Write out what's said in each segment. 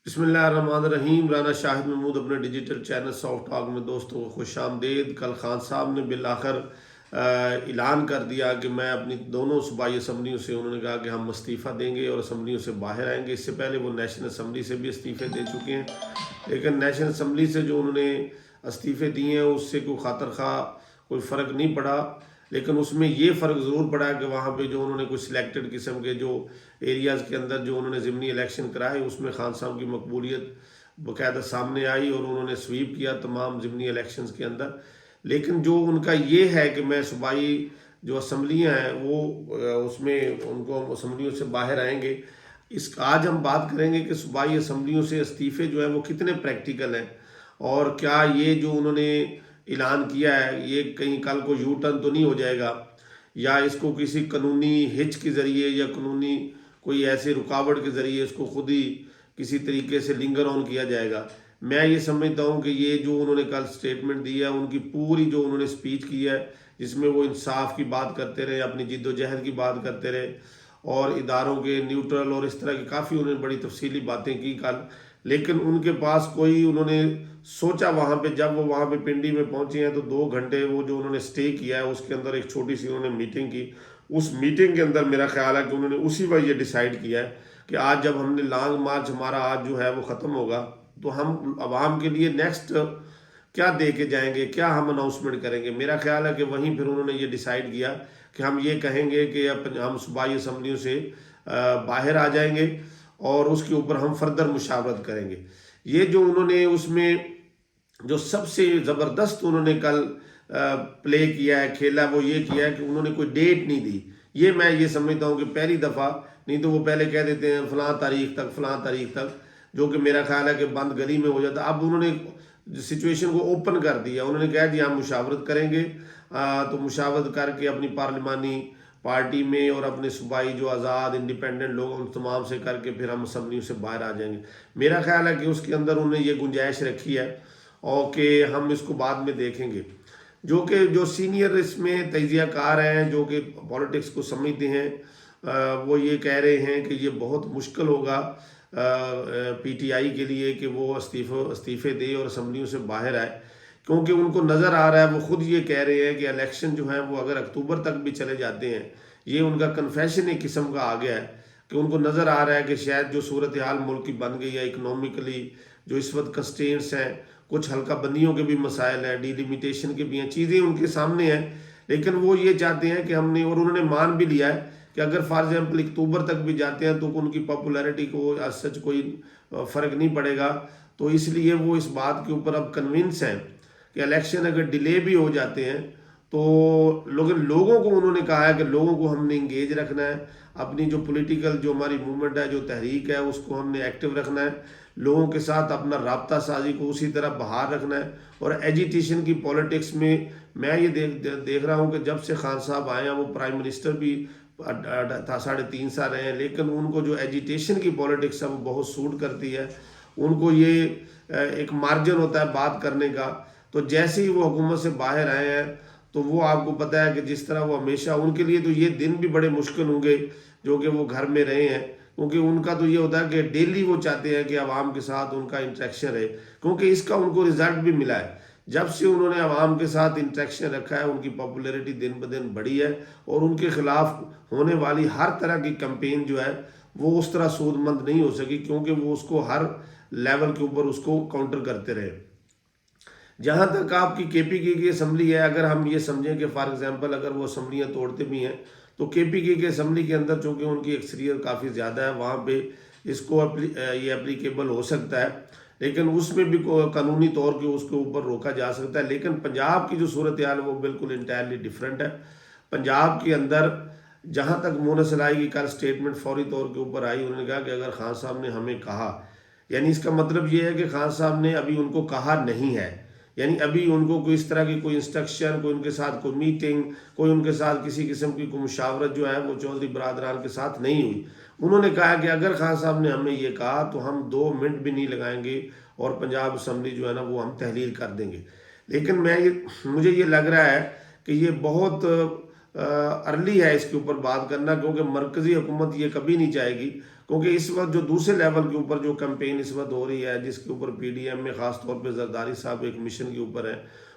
بسم اللہ الرحمن الرحیم۔ رانا شاہد محمود اپنے ڈیجیٹل چینل سافٹ ٹاک میں دوستوں کو خوش آمدید۔ کل خان صاحب نے بالآخر اعلان کر دیا کہ میں اپنی دونوں صوبائی اسمبلیوں سے انہوں نے کہا کہ ہم استعفیٰ دیں گے اور اسمبلیوں سے باہر آئیں گے۔ اس سے پہلے وہ نیشنل اسمبلی سے بھی استعفے دے چکے ہیں، لیکن نیشنل اسمبلی سے جو انہوں نے استعفے دیے ہیں اس سے کوئی خاطر خواہ کوئی فرق نہیں پڑا، لیکن اس میں یہ فرق ضرور پڑا کہ وہاں پہ جو انہوں نے کچھ سلیکٹڈ قسم کے جو ایریاز کے اندر جو انہوں نے ضمنی الیکشن کرائے اس میں خان صاحب کی مقبولیت باقاعدہ سامنے آئی اور انہوں نے سویپ کیا تمام ضمنی الیکشنز کے اندر۔ لیکن جو ان کا یہ ہے کہ میں صوبائی جو اسمبلیاں ہیں وہ اس میں ان کو اسمبلیوں سے باہر آئیں گے۔ آج ہم بات کریں گے کہ صوبائی اسمبلیوں سے استعفے جو ہیں وہ کتنے پریکٹیکل ہیں، اور کیا یہ جو انہوں نے اعلان کیا ہے یہ کہیں کل کو یو ٹرن تو نہیں ہو جائے گا، یا اس کو کسی قانونی ہچ کے ذریعے یا قانونی کوئی ایسے رکاوٹ کے ذریعے اس کو خود ہی کسی طریقے سے لنگر آن کیا جائے گا۔ میں یہ سمجھتا ہوں کہ یہ جو انہوں نے کل سٹیٹمنٹ دی ہے، ان کی پوری جو انہوں نے سپیچ کی ہے جس میں وہ انصاف کی بات کرتے رہے، اپنی جد و جہد کی بات کرتے رہے اور اداروں کے نیوٹرل اور اس طرح کی کافی انہوں نے بڑی تفصیلی باتیں کی کل، لیکن ان کے پاس کوئی انہوں نے سوچا وہاں پہ جب وہ وہاں پہ پنڈی میں پہنچے ہیں تو 2 گھنٹے وہ جو انہوں نے سٹے کیا ہے اس کے اندر ایک چھوٹی سی انہوں نے میٹنگ کی۔ اس میٹنگ کے اندر میرا خیال ہے کہ انہوں نے اسی وقت یہ ڈیسائیڈ کیا ہے کہ آج جب ہم نے لانگ مارچ ہمارا آج جو ہے وہ ختم ہوگا تو ہم عوام کے لیے نیکسٹ کیا دے کے جائیں گے، کیا ہم اناؤنسمنٹ کریں گے۔ میرا خیال ہے کہ وہیں پھر انہوں نے یہ ڈیسائیڈ کیا کہ ہم یہ کہیں گے کہ ہم صوبائی اسمبلیوں سے باہر آ جائیں گے اور اس کے اوپر ہم فردر مشاورت کریں گے۔ یہ جو انہوں نے اس میں جو سب سے زبردست انہوں نے کل پلے کیا ہے، کھیلا، وہ یہ کیا ہے کہ انہوں نے کوئی ڈیٹ نہیں دی۔ یہ میں یہ سمجھتا ہوں کہ پہلی دفعہ، نہیں تو وہ پہلے کہہ دیتے ہیں فلاں تاریخ تک فلاں تاریخ تک، جو کہ میرا خیال ہے کہ بند گلی میں ہو جاتا۔ اب انہوں نے سچویشن کو اوپن کر دیا، انہوں نے کہا جی ہم مشاورت کریں گے، تو مشاورت کر کے اپنی پارلیمانی پارٹی میں اور اپنے صوبائی جو آزاد انڈیپینڈنٹ لوگ ان تمام سے کر کے پھر ہم اسمبلیوں سے باہر آ جائیں گے۔ میرا خیال ہے کہ اس کے اندر انہوں نے یہ گنجائش رکھی ہے اور کہ ہم اس کو بعد میں دیکھیں گے۔ جو سینئر اس میں تجزیہ کار ہیں، جو کہ پولیٹکس کو سمجھتے ہیں، وہ یہ کہہ رہے ہیں کہ یہ بہت مشکل ہوگا پی ٹی آئی کے لیے کہ وہ استعفے دے اور اسمبلیوں سے باہر آئے، کیونکہ ان کو نظر آ رہا ہے، وہ خود یہ کہہ رہے ہیں کہ الیکشن جو ہیں وہ اگر اکتوبر تک بھی چلے جاتے ہیں، یہ ان کا کنفیشن ایک قسم کا آ گیا ہے کہ ان کو نظر آ رہا ہے کہ شاید جو صورتحال ملک کی بن گئی ہے اکنومیکلی، جو اس وقت کنسٹرینٹس ہیں، کچھ حلقہ بندیوں کے بھی مسائل ہیں، ڈی لیمیٹیشن کے بھی ہیں، چیزیں ان کے سامنے ہیں، لیکن وہ یہ چاہتے ہیں کہ ہم نے، اور انہوں نے مان بھی لیا ہے کہ اگر فار ایگزامپل اکتوبر تک بھی جاتے ہیں تو ان کی پاپولیرٹی کو ایز سچ کوئی فرق نہیں پڑے گا، تو اس لیے وہ اس بات کے اوپر اب کنونس ہیں کہ الیکشن اگر ڈیلے بھی ہو جاتے ہیں تو لوگوں کو انہوں نے کہا ہے کہ لوگوں کو ہم نے انگیج رکھنا ہے، اپنی جو پولیٹیکل جو ہماری موومنٹ ہے، جو تحریک ہے، اس کو ہم نے ایکٹیو رکھنا ہے، لوگوں کے ساتھ اپنا رابطہ سازی کو اسی طرح بحال رکھنا ہے، اور ایجیٹیشن کی پولیٹکس میں میں یہ دیکھ رہا ہوں کہ جب سے خان صاحب آئے ہیں وہ پرائم منسٹر بھی 3.5 سال رہے ہیں، لیکن ان کو جو ایجیٹیشن کی پولیٹکس ہے وہ بہت سوٹ کرتی ہے، ان کو یہ ایک مارجن ہوتا ہے بات کرنے کا۔ تو جیسے ہی وہ حکومت سے باہر آئے ہیں تو وہ آپ کو پتہ ہے کہ جس طرح وہ ہمیشہ، ان کے لیے تو یہ دن بھی بڑے مشکل ہوں گے جو کہ وہ گھر میں رہے ہیں، کیونکہ ان کا تو یہ ہوتا ہے کہ ڈیلی وہ چاہتے ہیں کہ عوام کے ساتھ ان کا انٹریکشن رہے، کیونکہ اس کا ان کو رزلٹ بھی ملا ہے۔ جب سے انہوں نے عوام کے ساتھ انٹریکشن رکھا ہے ان کی پاپولیرٹی دن بدن بڑھی ہے، اور ان کے خلاف ہونے والی ہر طرح کی کمپین جو ہے وہ اس طرح سود مند نہیں ہو سکی، کیونکہ وہ اس کو ہر لیول کے اوپر اس کو کاؤنٹر کرتے رہے۔ جہاں تک آپ کی کے پی کے کی اسمبلی ہے، اگر ہم یہ سمجھیں کہ فار ایگزامپل اگر وہ اسمبلیاں توڑتے بھی ہیں تو کے پی کے اسمبلی کے اندر چونکہ ان کی اکثریت کافی زیادہ ہے، وہاں پہ اس کو یہ اپلیکیبل ہو سکتا ہے، لیکن اس میں بھی قانونی طور کے اس کے اوپر روکا جا سکتا ہے۔ لیکن پنجاب کی جو صورتحال ہے وہ بالکل انٹائرلی ڈیفرنٹ ہے۔ پنجاب کے اندر جہاں تک مونس لائی کی کل سٹیٹمنٹ فوری طور کے اوپر آئی، انہوں نے کہا کہ اگر خان صاحب نے ہمیں کہا، یعنی اس کا مطلب یہ ہے کہ خان صاحب نے ابھی ان کو کہا نہیں ہے، یعنی ابھی ان کو کوئی اس طرح کی کوئی انسٹرکشن، کوئی ان کے ساتھ کوئی میٹنگ، کوئی ان کے ساتھ کسی قسم کی کوئی مشاورت جو ہے وہ چودھری برادران کے ساتھ نہیں ہوئی۔ انہوں نے کہا کہ اگر خان صاحب نے ہمیں یہ کہا تو ہم 2 منٹ بھی نہیں لگائیں گے اور پنجاب اسمبلی جو ہے نا وہ ہم تحلیل کر دیں گے۔ لیکن مجھے یہ لگ رہا ہے کہ یہ بہت ارلی ہے اس کے اوپر بات کرنا، کیونکہ مرکزی حکومت یہ کبھی نہیں چاہے گی کیونکہ اس وقت جو دوسرے لیول کے اوپر جو کمپین اس وقت ہو رہی ہے، جس کے اوپر پی ڈی ایم میں خاص طور پہ زرداری صاحب ایک مشن کے اوپر ہے،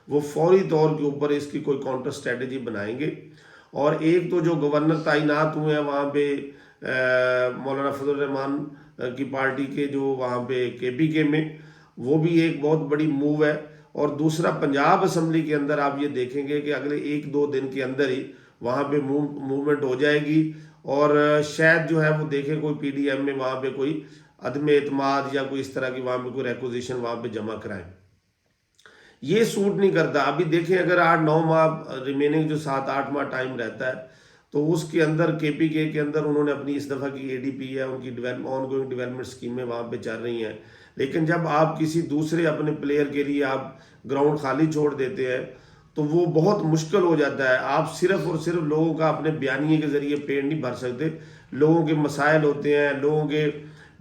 وہ فوری طور کے اوپر اس کی کوئی کاؤنٹر اسٹریٹجی بنائیں گے. اور ایک تو جو گورنر تعینات ہوئے ہیں وہاں پہ مولانا فضل الرحمان کی پارٹی کے جو وہاں پہ کے پی کے میں، وہ بھی ایک بہت بڑی موو ہے. اور دوسرا پنجاب اسمبلی کے اندر آپ یہ دیکھیں گے کہ اگلے 1-2 دن کے اندر ہی وہاں پہ موومنٹ ہو جائے گی، اور شاید جو ہے وہ دیکھیں کوئی پی ڈی ایم میں وہاں پہ کوئی عدم اعتماد یا کوئی اس طرح کی وہاں پہ کوئی ریکوزیشن وہاں پہ جمع کرائیں. یہ سوٹ نہیں کرتا. ابھی دیکھیں اگر 8-9 ماہ ریمیننگ جو 7-8 ماہ ٹائم رہتا ہے تو اس کے اندر کے پی کے اندر انہوں نے اپنی اس دفعہ کی اے ڈی پی ہے، ان کی آن گوئنگ ڈیولپمنٹ اسکیمیں وہاں پہ چل رہی ہیں. لیکن جب آپ کسی دوسرے اپنے پلیئر کے لیے آپ گراؤنڈ خالی چھوڑ دیتے ہیں تو وہ بہت مشکل ہو جاتا ہے. آپ صرف اور صرف لوگوں کا اپنے بیانیے کے ذریعے پیٹ نہیں بھر سکتے. لوگوں کے مسائل ہوتے ہیں، لوگوں کے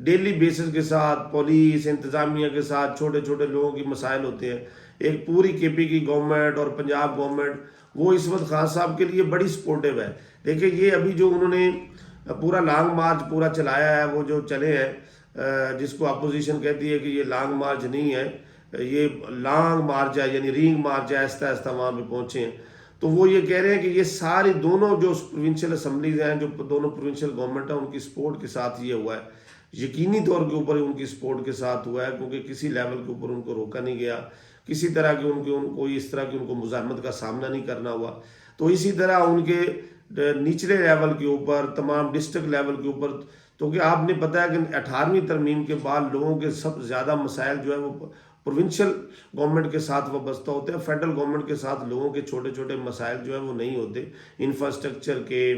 ڈیلی بیسس کے ساتھ پولیس انتظامیہ کے ساتھ چھوٹے چھوٹے لوگوں کی مسائل ہوتے ہیں. ایک پوری کے پی کی گورنمنٹ اور پنجاب گورنمنٹ وہ اس وقت خان صاحب کے لیے بڑی سپورٹیو ہے. دیکھیں یہ ابھی جو انہوں نے پورا لانگ مارچ پورا چلایا ہے، وہ جو چلے ہیں، جس کو اپوزیشن کہتی ہے کہ یہ لانگ مارچ نہیں ہے، یہ لانگ مارچ ہے، یعنی رینگ مارچ ہے، آہستہ آہستہ وہاں پہ پہنچے ہیں. تو وہ یہ کہہ رہے ہیں کہ یہ ساری دونوں جو پروونشل اسمبلیز ہیں، جو دونوں پروونشل گورنمنٹ ہیں، ان کی سپورٹ کے ساتھ یہ ہوا ہے. یقینی طور کے اوپر ان کی سپورٹ کے ساتھ ہوا ہے، کیونکہ کسی لیول کے اوپر ان کو روکا نہیں گیا، کسی طرح کی ان کو اس طرح کی ان کو مزاحمت کا سامنا نہیں کرنا ہوا. تو اسی طرح ان کے نچلے لیول کے اوپر، تمام ڈسٹرکٹ لیول کے اوپر، تو کہ آپ نے پتہ ہے کہ 18ویں ترمیم کے بعد لوگوں کے سب زیادہ مسائل جو ہے وہ پروونشل گورنمنٹ کے ساتھ وابستہ ہوتے ہیں. فیڈرل گورنمنٹ کے ساتھ لوگوں کے چھوٹے چھوٹے مسائل جو ہیں وہ نہیں ہوتے. انفراسٹرکچر کے،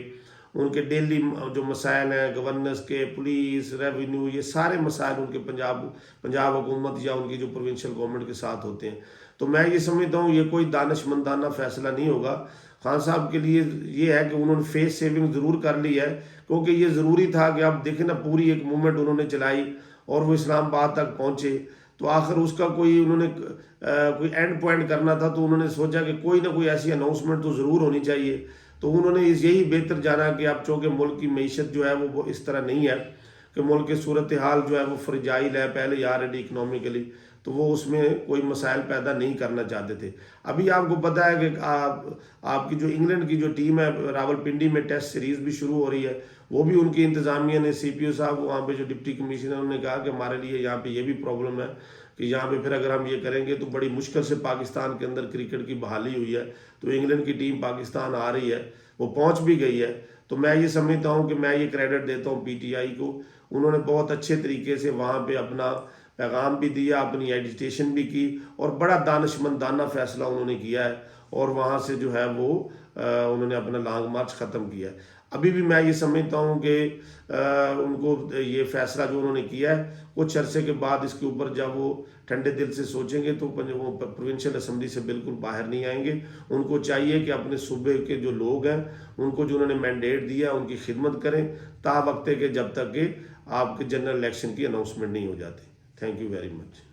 ان کے ڈیلی جو مسائل ہیں، گورننس کے، پولیس، ریونیو، یہ سارے مسائل ان کے پنجاب حکومت یا ان کی جو پروونشل گورنمنٹ کے ساتھ ہوتے ہیں. تو میں یہ سمجھتا ہوں یہ کوئی دانش مندانہ فیصلہ نہیں ہوگا. خان صاحب کے لیے یہ ہے کہ انہوں نے فیس سیونگ ضرور کر لی ہے، کیونکہ یہ ضروری تھا کہ آپ دیکھیں نا پوری ایک موومنٹ انہوں نے چلائی اور وہ اسلام آباد تک پہنچے. تو آخر اس کا کوئی انہوں نے کوئی اینڈ پوائنٹ کرنا تھا، تو انہوں نے سوچا کہ کوئی نہ کوئی ایسی اناؤنسمنٹ تو ضرور ہونی چاہیے. تو انہوں نے یہی بہتر جانا کہ اب چونکہ ملک کی معیشت جو ہے وہ اس طرح نہیں ہے کہ ملک کی صورتحال جو ہے وہ فرجائل ہے پہلے ہی آلریڈی اکنومیکلی، تو وہ اس میں کوئی مسائل پیدا نہیں کرنا چاہتے تھے. ابھی آپ کو پتہ ہے کہ آپ کی جو انگلینڈ کی جو ٹیم ہے راول پنڈی میں ٹیسٹ سیریز بھی شروع ہو رہی ہے، وہ بھی ان کی انتظامیہ نے سی پی او صاحب وہاں پہ جو ڈپٹی کمشنر انہوں نے کہا کہ ہمارے لیے یہاں پہ یہ بھی پرابلم ہے کہ یہاں پہ پھر اگر ہم یہ کریں گے تو بڑی مشکل سے پاکستان کے اندر کرکٹ کی بحالی ہوئی ہے. تو انگلینڈ کی ٹیم پاکستان آ رہی ہے، وہ پہنچ بھی گئی ہے. تو میں یہ سمجھتا ہوں کہ میں یہ کریڈٹ دیتا ہوں پی ٹی آئی کو. انہوں نے بہت اچھے طریقے سے وہاں پہ اپنا پیغام بھی دیا، اپنی ایجیٹیشن بھی کی، اور بڑا دانشمندانہ فیصلہ انہوں نے کیا ہے، اور وہاں سے جو ہے وہ انہوں نے اپنا لانگ مارچ ختم کیا ہے. ابھی بھی میں یہ سمجھتا ہوں کہ ان کو یہ فیصلہ جو انہوں نے کیا ہے، کچھ عرصے کے بعد اس کے اوپر جب وہ ٹھنڈے دل سے سوچیں گے تو وہ پروونشل اسمبلی سے بالکل باہر نہیں آئیں گے. ان کو چاہیے کہ اپنے صوبے کے جو لوگ ہیں ان کو جو انہوں نے مینڈیٹ دیا ان کی خدمت کریں تا وقت کہ جب تک کہ آپ کے جنرل الیکشن کی اناؤنسمنٹ نہیں ہو جاتی. Thank you very much.